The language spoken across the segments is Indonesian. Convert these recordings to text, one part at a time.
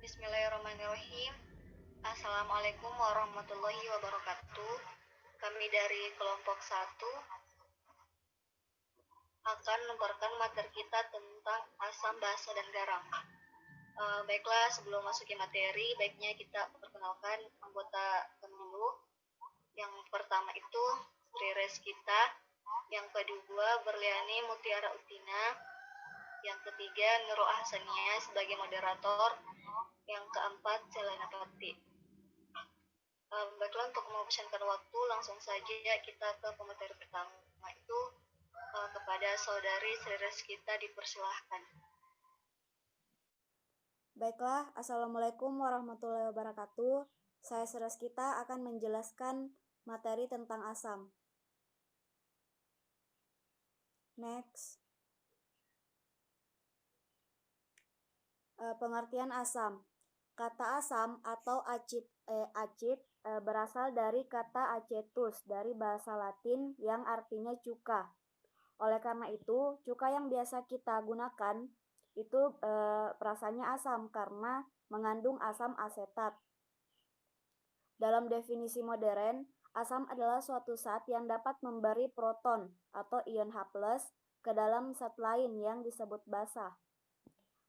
Bismillahirrahmanirrahim. Assalamualaikum warahmatullahi wabarakatuh. Kami dari kelompok 1 akan membawakan materi kita tentang asam, basa, dan garam. Baiklah, sebelum masuki materi, baiknya kita perkenalkan anggota kami dulu. Yang pertama itu Sri kita, yang kedua Berliani Mutiara Utina, yang ketiga Nurul Ahsania sebagai moderator, yang keempat Selena Pati. Baiklah, untuk menghabiskan waktu, langsung saja kita ke pemateri pertama itu. Kepada saudari Sri kita dipersilahkan. Baiklah, Assalamualaikum warahmatullahi wabarakatuh. Saya Sri kita akan menjelaskan materi tentang asam. Next. Pengertian asam. Kata asam atau acid berasal dari kata acetus dari bahasa Latin yang artinya cuka. Oleh karena itu, cuka yang biasa kita gunakan itu rasanya asam karena mengandung asam asetat. Dalam definisi modern, asam adalah suatu zat yang dapat memberi proton atau ion H+ ke dalam zat lain yang disebut basa,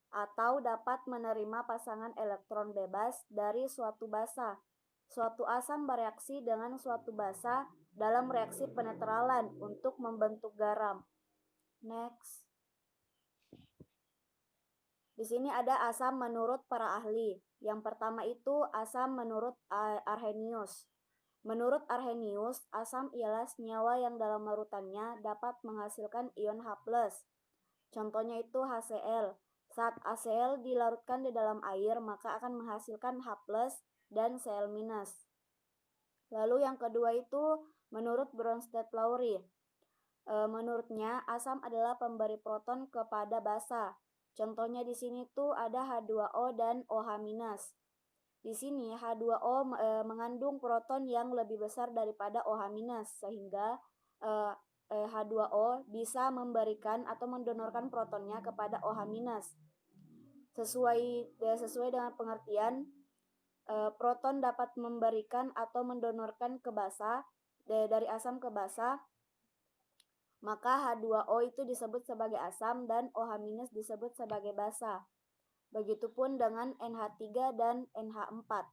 atau dapat menerima pasangan elektron bebas dari suatu basa. Suatu asam bereaksi dengan suatu basa dalam reaksi penetralan untuk membentuk garam. Next. Di sini ada asam menurut para ahli. Yang pertama itu asam menurut Arrhenius. Menurut Arrhenius, asam ialah senyawa yang dalam larutannya dapat menghasilkan ion H+. Contohnya itu HCl. Saat HCl dilarutkan di dalam air, maka akan menghasilkan H+ dan Cl-. Lalu yang kedua itu menurut Bronsted-Lowry. Menurutnya, asam adalah pemberi proton kepada basa. Contohnya di sini tuh ada H2O dan OH-. Di sini H2O mengandung proton yang lebih besar daripada OH- sehingga H2O bisa memberikan atau mendonorkan protonnya kepada OH-. Sesuai dengan pengertian, proton dapat memberikan atau mendonorkan ke basa dari asam ke basa, maka H2O itu disebut sebagai asam dan OH- disebut sebagai basa. Begitupun dengan NH3 dan NH4.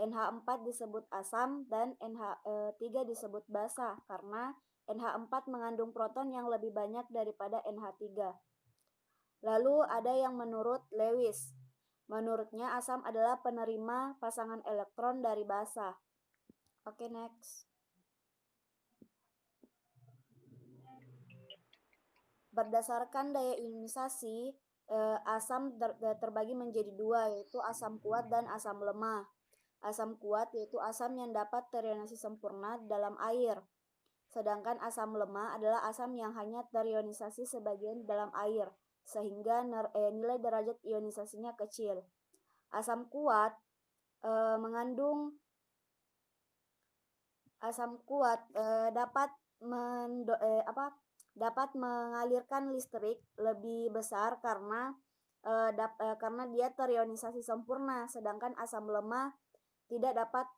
NH4 disebut asam dan NH3 disebut basa karena NH4 mengandung proton yang lebih banyak daripada NH3. Lalu ada yang menurut Lewis. Menurutnya asam adalah penerima pasangan elektron dari basa. Oke, next. Berdasarkan daya ionisasi, asam terbagi menjadi dua, yaitu asam kuat dan asam lemah. Asam kuat yaitu asam yang dapat terionisasi sempurna dalam air. Sedangkan asam lemah adalah asam yang hanya terionisasi sebagian dalam air, sehingga nilai derajat ionisasinya kecil. Asam kuat dapat mengalirkan listrik lebih besar karena dia terionisasi sempurna, sedangkan asam lemah tidak dapat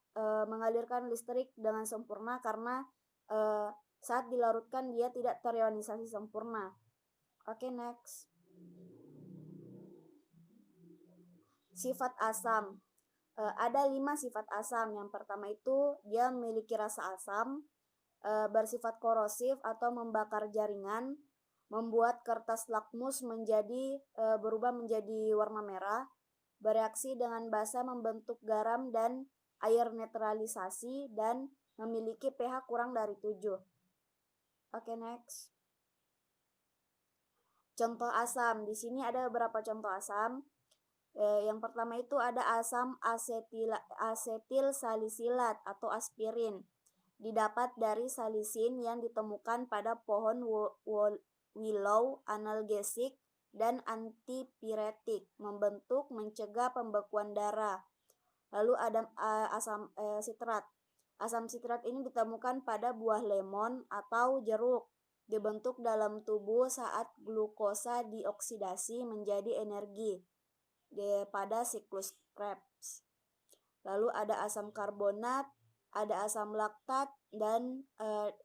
mengalirkan listrik dengan sempurna karena saat dilarutkan dia tidak terionisasi sempurna. Oke, next. Sifat asam. Ada 5 sifat asam. Yang pertama itu dia memiliki rasa asam, bersifat korosif atau membakar jaringan, membuat kertas lakmus berubah menjadi warna merah, bereaksi dengan basa membentuk garam dan air netralisasi, dan memiliki pH kurang dari 7. Oke, next. Contoh asam. Di sini ada beberapa contoh asam. Yang pertama itu ada asam asetil salisilat atau aspirin. Didapat dari salisin yang ditemukan pada pohon willow, analgesik dan antipiretik, mencegah pembekuan darah. Lalu ada asam sitrat. Asam sitrat ini ditemukan pada buah lemon atau jeruk, dibentuk dalam tubuh saat glukosa dioksidasi menjadi energi. pada siklus Krebs. Lalu ada asam karbonat, ada asam laktat, dan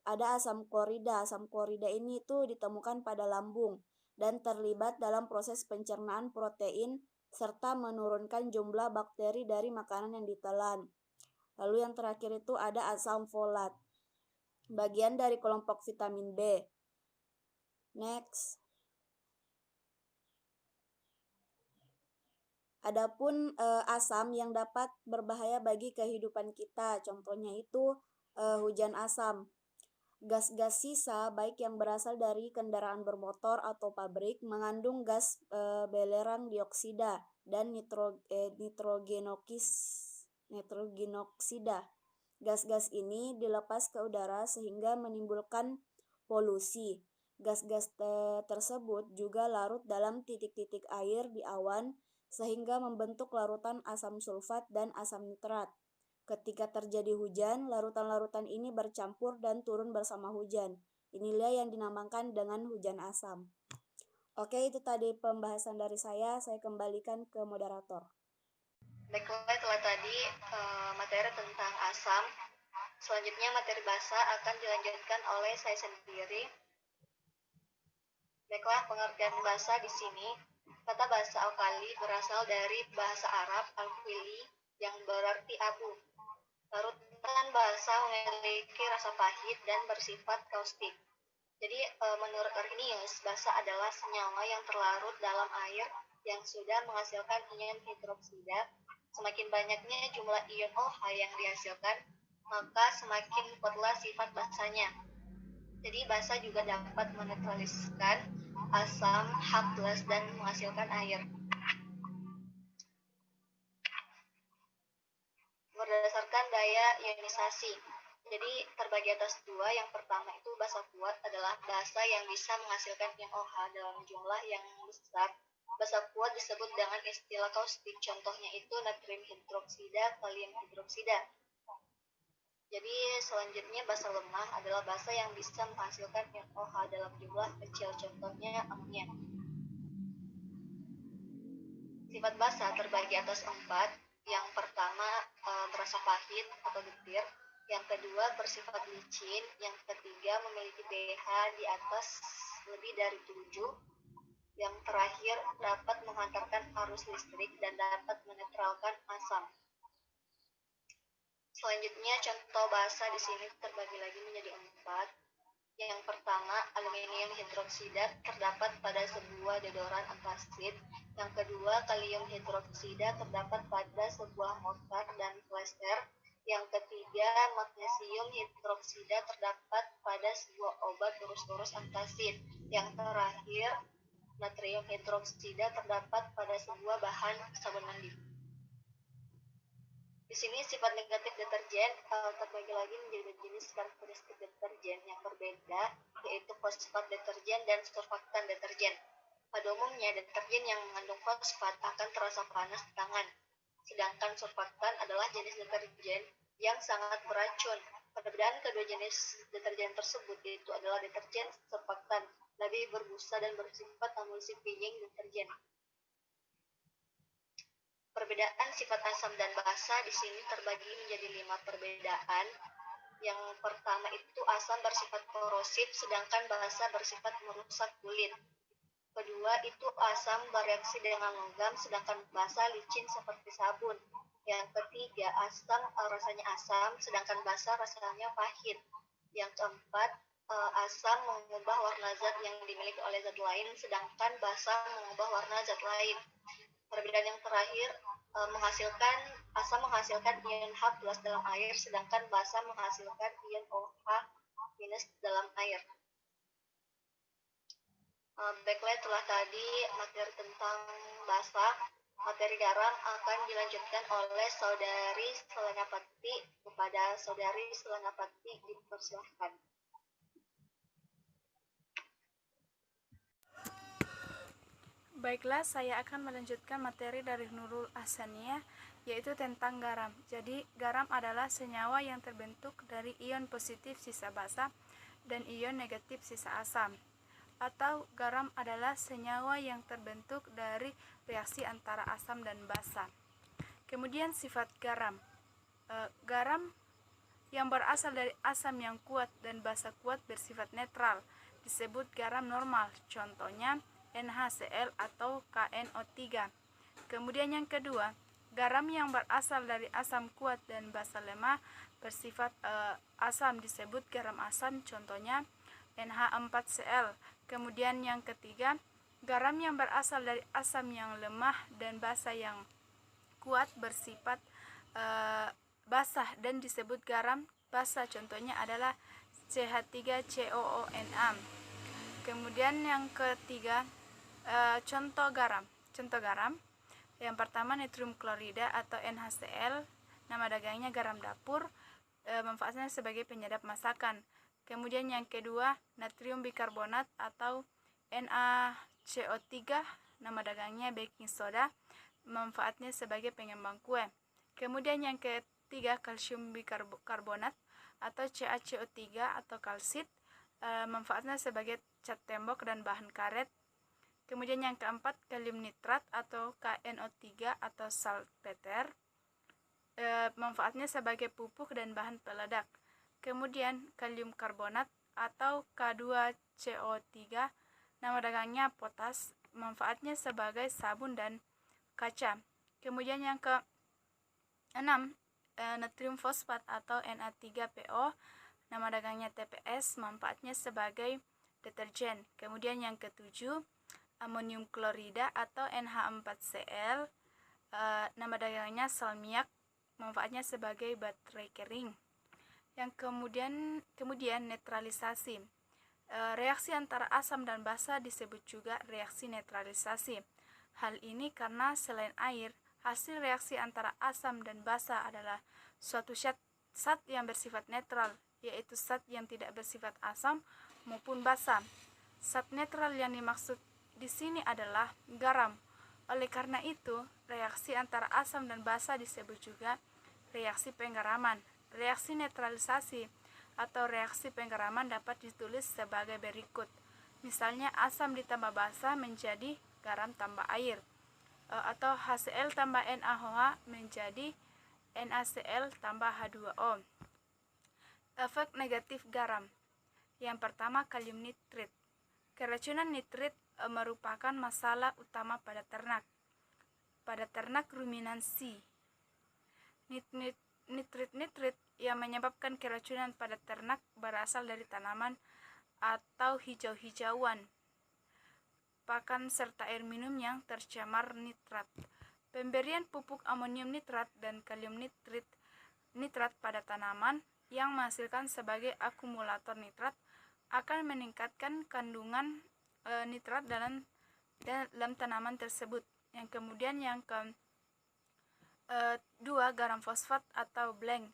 ada asam klorida. Asam klorida ini tuh ditemukan pada lambung dan terlibat dalam proses pencernaan protein serta menurunkan jumlah bakteri dari makanan yang ditelan. Lalu yang terakhir itu ada asam folat, bagian dari kelompok vitamin B. Next. Adapun asam yang dapat berbahaya bagi kehidupan kita, contohnya itu hujan asam. Gas-gas sisa baik yang berasal dari kendaraan bermotor atau pabrik mengandung gas belerang dioksida dan nitrogenoksida. Gas-gas ini dilepas ke udara sehingga menimbulkan polusi. Gas-gas tersebut juga larut dalam titik-titik air di awan sehingga membentuk larutan asam sulfat dan asam nitrat. Ketika terjadi hujan, larutan-larutan ini bercampur dan turun bersama hujan. Inilah yang dinamakan dengan hujan asam. Oke, itu tadi pembahasan dari saya kembalikan ke moderator. Baiklah, itulah tadi materi tentang asam. Selanjutnya materi basa akan dilanjutkan oleh saya sendiri. Baiklah, pengertian basa di sini. Kata basa alkali berasal dari bahasa Arab alkili yang berarti abu. Larutan basa memiliki rasa pahit dan bersifat kaustik. Jadi menurut Arrhenius, basa adalah senyawa yang terlarut dalam air yang sudah menghasilkan ion hidroksida. Semakin banyaknya jumlah ion OH yang dihasilkan, maka semakin kuatlah sifat basanya. Jadi basa juga dapat menetraliskan asam H+ dan menghasilkan air. Berdasarkan daya ionisasi. Jadi terbagi atas dua. Yang pertama itu basa kuat adalah basa yang bisa menghasilkan ion OH dalam jumlah yang besar. Basa kuat disebut dengan istilah kaustik. Contohnya itu natrium hidroksida, kalium hidroksida. Jadi selanjutnya basa lemah adalah basa yang bisa menghasilkan ion OH dalam jumlah kecil. Contohnya amonia. Sifat basa terbagi atas 4. Yang pertama berasa pahit atau getir. Yang kedua bersifat licin. Yang ketiga memiliki pH di atas lebih dari 7. Yang terakhir dapat menghantarkan arus listrik dan dapat menetralkan asam. Selanjutnya contoh basa di sini terbagi lagi menjadi 4. Yang pertama, aluminium hidroksida terdapat pada sebuah deodoran antasid. Yang kedua, kalium hidroksida terdapat pada sebuah mortar dan plester. Yang ketiga, magnesium hidroksida terdapat pada sebuah obat urus-urus antasid. Yang terakhir, natrium hidroksida terdapat pada sebuah bahan sabun mandi. Di sini sifat negatif deterjen terbagi lagi menjadi jenis karakteristik deterjen yang berbeda, yaitu fosfat deterjen dan surfaktan deterjen. Pada umumnya, deterjen yang mengandung fosfat akan terasa panas di tangan, sedangkan surfaktan adalah jenis deterjen yang sangat beracun. Perbedaan kedua jenis deterjen tersebut yaitu adalah deterjen surfaktan lebih berbusa dan bersifat emulsifying deterjen. Perbedaan sifat asam dan basa di sini terbagi menjadi 5 perbedaan. Yang pertama itu asam bersifat korosif, sedangkan basa bersifat merusak kulit. Kedua itu asam bereaksi dengan logam, sedangkan basa licin seperti sabun. Yang ketiga asam rasanya asam, sedangkan basa rasanya pahit. Yang keempat asam mengubah warna zat yang dimiliki oleh zat lain, sedangkan basa mengubah warna zat lain. Perbedaan yang terakhir asam menghasilkan ion H+ dalam air, sedangkan basa menghasilkan ion OH- dalam air. Baiklah, itulah tadi materi tentang basa. Materi garam akan dilanjutkan oleh saudari Selenapati. Kepada saudari Selenapati dipersilahkan. Baiklah, saya akan melanjutkan materi dari Nurul Ahsaniyah, yaitu tentang garam. Jadi, garam adalah senyawa yang terbentuk dari ion positif sisa basa dan ion negatif sisa asam. atau garam adalah senyawa yang terbentuk dari reaksi antara asam dan basa. Kemudian sifat garam. Garam yang berasal dari asam yang kuat dan basa kuat bersifat netral, disebut garam normal, contohnya NaCl atau KNO3. Kemudian yang kedua, garam yang berasal dari asam kuat dan basa lemah bersifat asam, disebut garam asam, contohnya NH4Cl. Kemudian yang ketiga, garam yang berasal dari asam yang lemah dan basa yang kuat bersifat basah dan disebut garam basa, contohnya adalah CH3COONA. Kemudian yang ketiga, contoh garam. Yang pertama natrium klorida atau NaCl, nama dagangnya garam dapur, manfaatnya sebagai penyedap masakan. Kemudian yang kedua, natrium bikarbonat atau NaCO3, nama dagangnya baking soda, manfaatnya sebagai pengembang kue. Kemudian yang ketiga, kalsium bikarbonat atau CaCO3 atau kalsit, manfaatnya sebagai cat tembok dan bahan karet. Kemudian yang keempat, kalium nitrat atau KNO3 atau salpeter, manfaatnya sebagai pupuk dan bahan peledak. Kemudian kalium karbonat atau K2CO3, nama dagangnya potas, manfaatnya sebagai sabun dan kaca. Kemudian yang keenam, natrium fosfat atau Na3PO, nama dagangnya TPS, manfaatnya sebagai deterjen. Kemudian yang ketujuh, amonium klorida atau NH4Cl, nama dagangnya salmiak, manfaatnya sebagai baterai kering. Yang kemudian netralisasi. Reaksi antara asam dan basa disebut juga reaksi netralisasi. Hal ini karena selain air, hasil reaksi antara asam dan basa adalah suatu zat yang bersifat netral, yaitu zat yang tidak bersifat asam maupun basa. Zat netral yang dimaksud di sini adalah garam. Oleh karena itu, reaksi antara asam dan basa disebut juga reaksi penggaraman. Reaksi netralisasi atau reaksi penggaraman dapat ditulis sebagai berikut. Misalnya asam ditambah basa menjadi garam tambah air, atau HCl tambah NaOH menjadi NaCl tambah H2O. Efek negatif garam. Yang pertama, kalium nitrit. Keracunan nitrit merupakan masalah utama pada ternak. Pada ternak ruminansi, nitrit yang menyebabkan keracunan pada ternak berasal dari tanaman atau hijau-hijauan, pakan serta air minum yang tercemar nitrat. Pemberian pupuk amonium nitrat dan kalium nitrat pada tanaman yang menghasilkan sebagai akumulator nitrat akan meningkatkan kandungan nitrat dalam tanaman tersebut. Yang kemudian yang kedua, garam fosfat atau blank.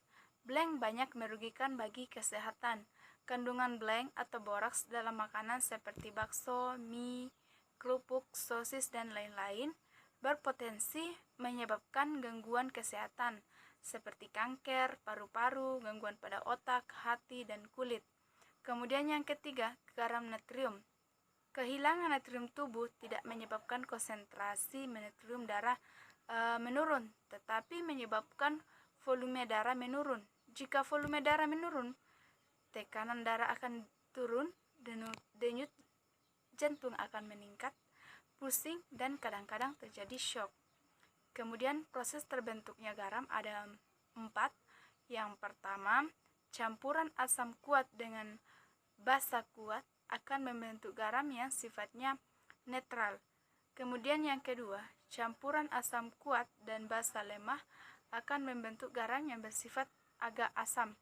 Blank banyak merugikan bagi kesehatan. Kandungan blank atau boraks dalam makanan seperti bakso, mie, kerupuk, sosis, dan lain-lain berpotensi menyebabkan gangguan kesehatan seperti kanker paru-paru, gangguan pada otak, hati, dan kulit. Kemudian yang ketiga, garam natrium. Kehilangan natrium tubuh tidak menyebabkan konsentrasi natrium darah menurun, tetapi menyebabkan volume darah menurun. Jika volume darah menurun, tekanan darah akan turun, denyut jantung akan meningkat, pusing, dan kadang-kadang terjadi shock. Kemudian proses terbentuknya garam ada 4. Yang pertama, campuran asam kuat dengan basa kuat akan membentuk garam yang sifatnya netral. Kemudian yang kedua, campuran asam kuat dan basa lemah akan membentuk garam yang bersifat agak asam.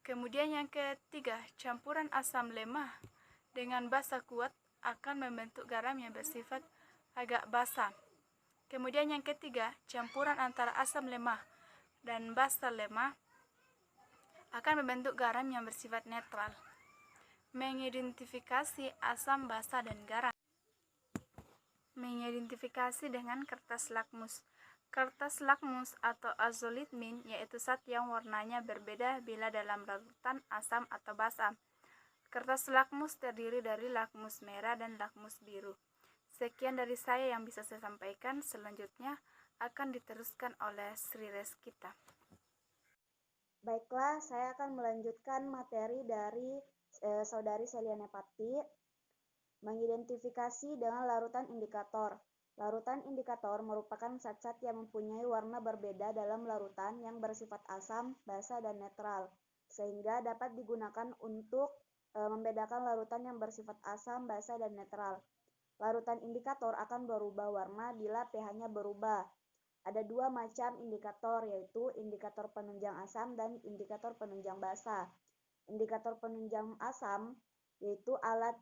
Kemudian yang ketiga, campuran asam lemah dengan basa kuat akan membentuk garam yang bersifat agak basa. Kemudian yang ketiga, campuran antara asam lemah dan basa lemah akan membentuk garam yang bersifat netral. Mengidentifikasi asam, basa, dan garam. Mengidentifikasi dengan kertas lakmus. Kertas lakmus atau azolitmin yaitu zat yang warnanya berbeda bila dalam larutan asam atau basa. Kertas lakmus terdiri dari lakmus merah dan lakmus biru. Sekian dari saya yang bisa saya sampaikan. Selanjutnya akan diteruskan oleh Sri Reskita. Baiklah, saya akan melanjutkan materi dari Saudari Seliane Pati, mengidentifikasi dengan larutan indikator. Larutan indikator merupakan zat-zat yang mempunyai warna berbeda dalam larutan yang bersifat asam, basa, dan netral, sehingga dapat digunakan untuk membedakan larutan yang bersifat asam, basa, dan netral. Larutan indikator akan berubah warna bila pH-nya berubah. Ada dua macam indikator, yaitu indikator penunjang asam dan indikator penunjang basa. Indikator penunjang asam yaitu alat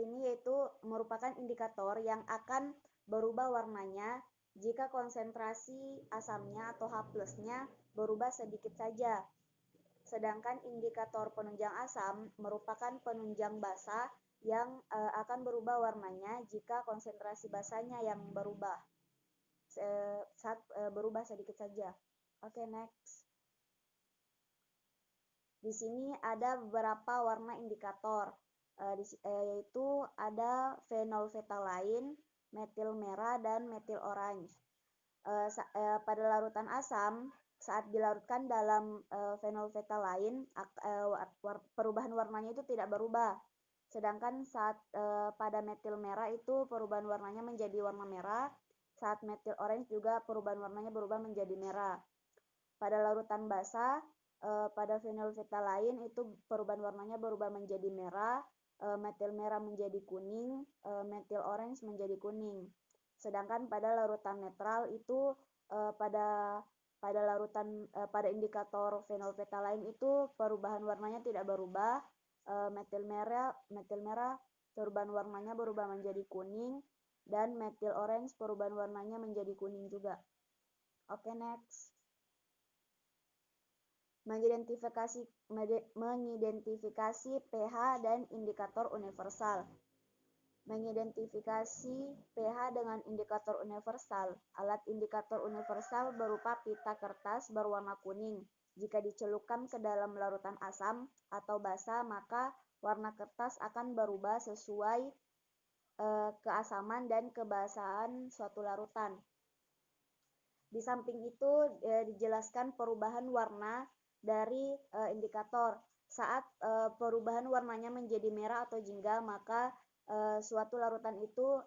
ini yaitu merupakan indikator yang akan berubah warnanya jika konsentrasi asamnya atau H+-nya berubah sedikit saja. Sedangkan indikator penunjang asam merupakan penunjang basa yang akan berubah warnanya jika konsentrasi basanya yang berubah berubah sedikit saja. Oke, next. Di sini ada beberapa warna indikator, yaitu ada fenolfetalain, metil merah, dan metil orange. Pada larutan asam, saat dilarutkan dalam fenolfetalain, perubahan warnanya itu tidak berubah. Sedangkan saat pada metil merah itu perubahan warnanya menjadi warna merah, saat metil orange juga perubahan warnanya berubah menjadi merah. Pada larutan basa, pada fenolfetalain itu perubahan warnanya berubah menjadi merah, metil merah menjadi kuning, metil orange menjadi kuning. Sedangkan pada larutan netral itu pada indikator fenolfetalain itu perubahan warnanya tidak berubah. Metil merah perubahan warnanya berubah menjadi kuning, dan metil orange perubahan warnanya menjadi kuning juga. Oke, next. Mengidentifikasi pH dan indikator universal. Mengidentifikasi pH dengan indikator universal. Alat indikator universal berupa pita kertas berwarna kuning. Jika dicelupkan ke dalam larutan asam atau basa, maka warna kertas akan berubah sesuai keasaman dan kebasahan suatu larutan. Di samping itu dijelaskan perubahan warna dari indikator. Saat perubahan warnanya menjadi merah atau jingga, maka suatu larutan itu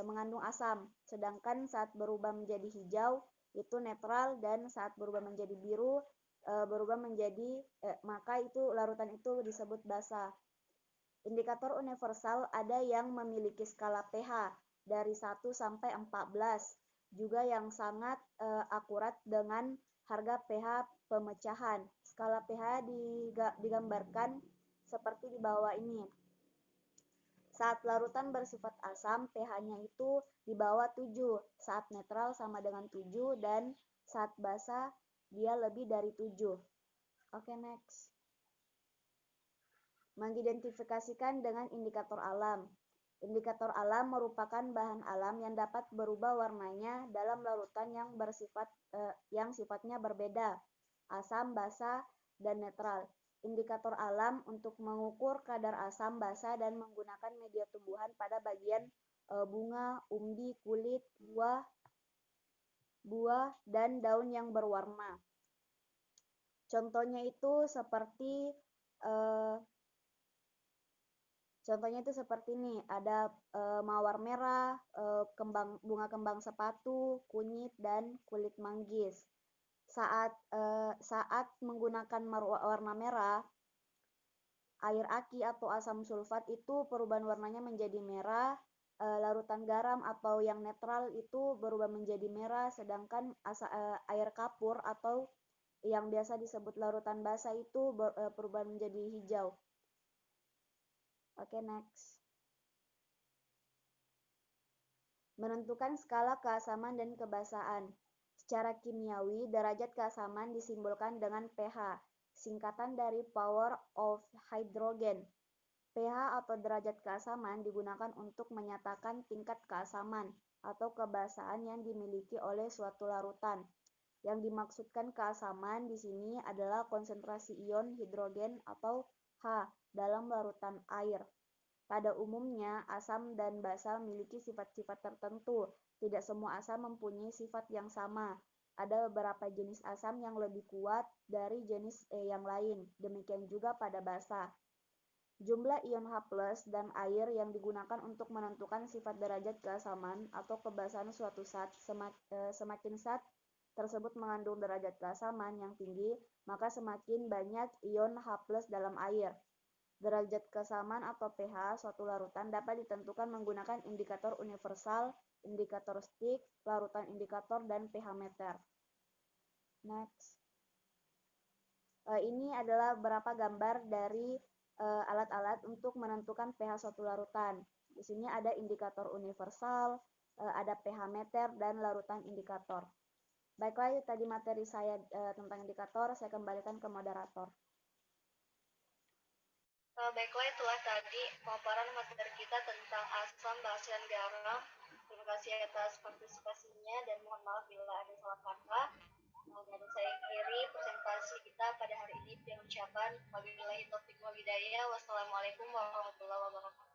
mengandung asam. Sedangkan saat berubah menjadi hijau itu netral, dan saat berubah menjadi biru maka itu larutan itu disebut basa. Indikator universal ada yang memiliki skala pH dari 1 sampai 14, juga yang sangat akurat dengan harga pH pemecahan. Skala pH digambarkan seperti di bawah ini. Saat larutan bersifat asam, pH-nya itu di bawah 7, saat netral sama dengan 7, dan saat basa dia lebih dari 7. Oke, next. Mengidentifikasikan dengan indikator alam. Indikator alam merupakan bahan alam yang dapat berubah warnanya dalam larutan yang sifatnya berbeda, asam, basa, dan netral. Indikator alam untuk mengukur kadar asam, basa, dan menggunakan media tumbuhan pada bagian bunga, umbi, kulit, buah, dan daun yang berwarna. Contohnya itu seperti ini, ada mawar merah, bunga kembang sepatu, kunyit, dan kulit manggis. Saat menggunakan warna merah, air aki atau asam sulfat itu perubahan warnanya menjadi merah, larutan garam atau yang netral itu berubah menjadi merah, sedangkan air kapur atau yang biasa disebut larutan basa itu perubahan menjadi hijau. Oke, next. Menentukan skala keasaman dan kebasaan. Secara kimiawi, derajat keasaman disimbolkan dengan pH, singkatan dari power of hydrogen. pH atau derajat keasaman digunakan untuk menyatakan tingkat keasaman atau kebasaan yang dimiliki oleh suatu larutan. Yang dimaksudkan keasaman di sini adalah konsentrasi ion hidrogen atau H dalam larutan air. Pada umumnya, asam dan basa memiliki sifat-sifat tertentu. Tidak semua asam mempunyai sifat yang sama. Ada beberapa jenis asam yang lebih kuat dari jenis yang lain. Demikian juga pada basa. Jumlah ion H+ dan air yang digunakan untuk menentukan sifat derajat keasaman atau kebasahan suatu zat semakin zat tersebut mengandung derajat keasaman yang tinggi, maka semakin banyak ion H+ dalam air. Derajat keasaman atau pH suatu larutan dapat ditentukan menggunakan indikator universal, indikator Stick, larutan indikator, dan pH meter. Next. Ini adalah beberapa gambar dari alat-alat untuk menentukan pH suatu larutan. Di sini ada indikator universal, ada pH meter, dan larutan indikator. Baiklah, tadi materi saya tentang indikator, saya kembalikan ke moderator. Baiklah, itulah tadi pemaparan materi kita tentang asam, basa, dan garam. Terima kasih atas partisipasinya dan mohon maaf bila ada salah kata. Dan saya akhiri presentasi kita pada hari ini dengan ucapan wabillahi taufiq wal hidayah. Wassalamualaikum warahmatullahi wabarakatuh.